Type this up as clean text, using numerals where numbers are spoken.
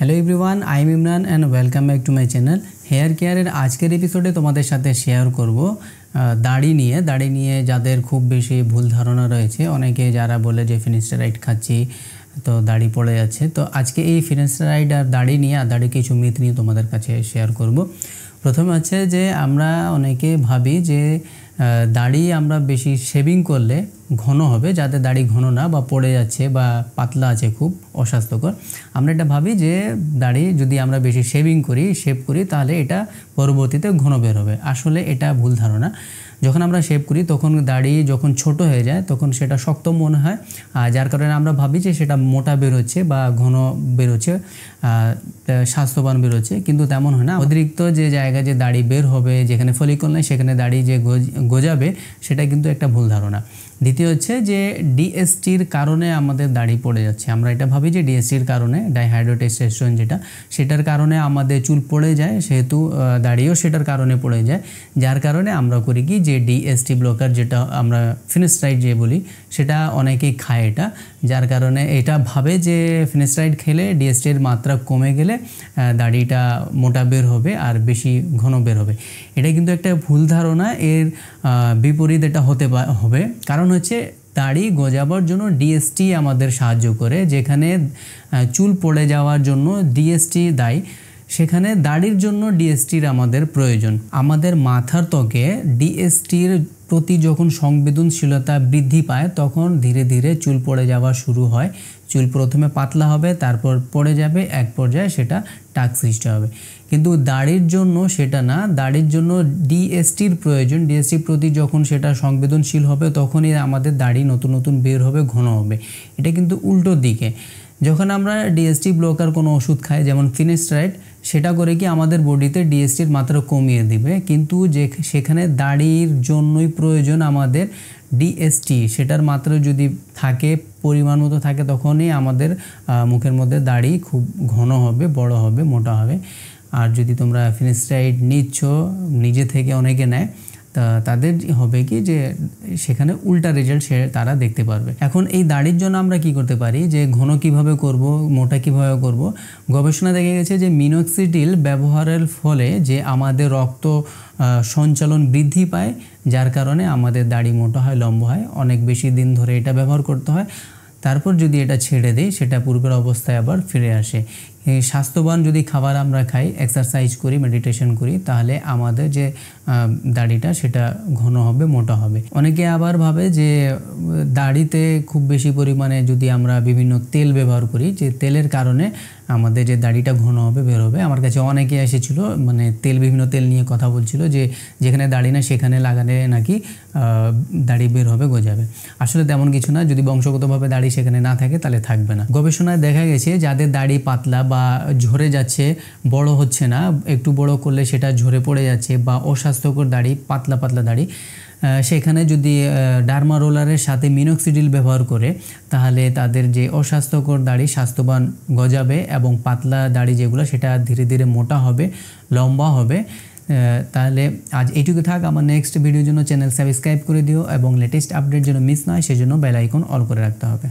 Hello everyone, I am Imran and welcome back to my channel. Hair কেয়ারের আজকের এপিসোডে তোমাদের সাথে শেয়ার করব দাড়ি নিয়ে যাদের খুব বেশি ভুল ধারণা রয়েছে। অনেকে যারা বলে যে ফিনিস্টারাইড খাচ্ছি তো দাড়ি পড়ে যাচ্ছে। তো আজকে এই ফিনিস্টারাইড আর দাড়ি নিয়ে কিছু মিথ নিয়ে তোমাদের কাছে শেয়ার করব। প্রথমে হচ্ছে যে আমরা অনেকে ভাবি যে দাড়ি আমরা বেশি শেভিং করলে ঘন হবে, যাদের দাড়ি ঘন না বা পড়ে যাচ্ছে বা পাতলা আছে খুব অস্বাস্থ্যকর, আমরা এটা ভাবি যে দাড়ি যদি আমরা বেশি শেভ করি তাহলে এটা পরবর্তীতে ঘন বের হবে। আসলে এটা ভুল ধারণা। যখন আমরা শেভ করি তখন দাড়ি যখন ছোট হয়ে যায় তখন সেটা শক্ত মনে হয়, যার কারণে আমরা ভাবি যে সেটা মোটা বেরোচ্ছে বা ঘন বেরোচ্ছে, স্বাস্থ্যবান বেরোচ্ছে, কিন্তু তেমন হয় না। অতিরিক্ত যে জায়গায় যে দাড়ি বের হবে, যেখানে ফলিকল নেই সেখানে দাড়ি যে গজাবে, সেটা কিন্তু একটা ভুল ধারণা। দ্বিতীয় হচ্ছে যে ডিএসটির কারণে আমাদের দাড়ি পড়ে যাচ্ছে। আমরা এটা ভাবি যে ডিএসটির কারণে, ডাইহাইড্রোটেস্টোস্টেরন সেটার কারণে আমাদের চুল পড়ে যায়, সেহেতু দাড়িও সেটার কারণে পড়ে যায়। যার কারণে আমরা করি কি যে ডিএসটি ব্লকার, যেটা আমরা ফিনিস্টারাইড যে বলি, সেটা অনেকেই খায় এটা। যার কারণে এটা ভাবে যে ফিনিস্টারাইড খেলে ডিএসটির মাত্রা কমে গেলে দাড়িটা মোটা বের হবে আর বেশি ঘন বের হবে। এটা কিন্তু একটা ভুল ধারণা। এর বিপরীত এটা হতে হবে। কারণ হচ্ছে দাড়ি গজাবার জন্য ডিএসটি আমাদের সাহায্য করে। যেখানে চুল পড়ে যাওয়ার জন্য ডিএসটি দায়ী, সেখানে দাড়ির জন্য ডিএসটির আমাদের প্রয়োজন। আমাদের মাথার ত্বকে ডিএসটির প্রতি যখন সংবেদনশীলতা বৃদ্ধি পায় তখন ধীরে ধীরে চুল পড়ে যাওয়া শুরু হয়। চুল প্রথমে পাতলা হবে, তারপর পড়ে যাবে, এক পর্যায়ে সেটা টাক সৃষ্টি হবে। কিন্তু দাড়ির জন্য সেটা না, দাড়ির জন্য ডিএসটির প্রয়োজন। ডিএসটির প্রতি যখন সেটা সংবেদনশীল হবে তখনই আমাদের দাড়ি নতুন নতুন বের হবে, ঘন হবে। এটা কিন্তু উল্টো দিকে। যখন আমরা ডিএসটি ব্লকার কোনো ওষুধ খাই, যেমন ফিনিস্টারাইড, সেটা করে কি আমাদের বডিতে ডিএসটির মাত্রা কমিয়ে দিবে, কিন্তু সেখানে দাড়ির জন্যই প্রয়োজন আমাদের ডিএসটি। সেটার মাত্রা যদি থাকে, পরিমাণ মতো থাকে, তখনই আমাদের মুখের মধ্যে দাড়ি খুব ঘন হবে, বড় হবে, মোটা হবে। আর যদি তোমরা ফিনিস্টারাইড নিচ্ছ নিজে থেকে, অনেকে নেয়, তাদের হবে কি যে সেখানে উল্টা রেজাল্ট তারা দেখতে পারবে। এখন এই দাড়ির জন্য আমরা কি করতে পারি, যে ঘন কিভাবে করব, মোটা কিভাবে করব। গবেষণা দেখা গেছে যে মিনোক্সিডিল ব্যবহারের ফলে যে আমাদের রক্ত সঞ্চালন বৃদ্ধি পায়, যার কারণে আমাদের দাড়ি মোটা হয়, লম্বা হয়। অনেক বেশি দিন ধরে এটা ব্যবহার করতে হয়, তারপর যদি এটা ছেড়ে দিই সেটা পূর্বের অবস্থায় আবার ফিরে আসে। স্বাস্থ্যবান যদি খাবার আমরা খাই, এক্সারসাইজ করি, মেডিটেশন করি, তাহলে আমাদের যে দাড়িটা সেটা ঘন হবে, মোটা হবে। অনেকে আবার ভাবে যে দাড়িতে খুব বেশি পরিমাণে যদি আমরা বিভিন্ন তেল ব্যবহার করি, যে তেলের কারণে আমাদের যে দাড়িটা ঘন হবে, বের হবে। আমার কাছে অনেকে এসেছিল, মানে বিভিন্ন তেল নিয়ে কথা বলছিল যে যেখানে দাড়ি না সেখানে লাগালে নাকি দাড়ি বের হবে, গজাবে। আসলে তেমন কিছু না। যদি বংশগতভাবে দাড়ি সেখানে না থাকে তাহলে থাকবে না। গবেষণায় দেখা গেছে যাদের দাড়ি পাতলা বা ঝরে যাচ্ছে, বড় হচ্ছে না, একটু বড় করলে সেটা ঝরে পড়ে যাচ্ছে, বা অস্বাস্থ্যকর দাড়ি, পাতলা পাতলা দাড়ি, সেখানে যদি ডার্মা রোলারের সাথে মিনোক্সিডিল ব্যবহার করে, তাহলে তাদের যে অস্বাস্থ্যকর দাড়ি স্বাস্থ্যবান গজাবে, এবং পাতলা দাড়ি যেগুলো সেটা ধীরে ধীরে মোটা হবে, লম্বা হবে। তাহলে আজ এইটুকু থাক। আমার নেক্সট ভিডিওর জন্য চ্যানেল সাবস্ক্রাইব করে দিও, এবং লেটেস্ট আপডেট যেন মিস না হয় সেজন্য বেল আইকন অল করে রাখতে হবে।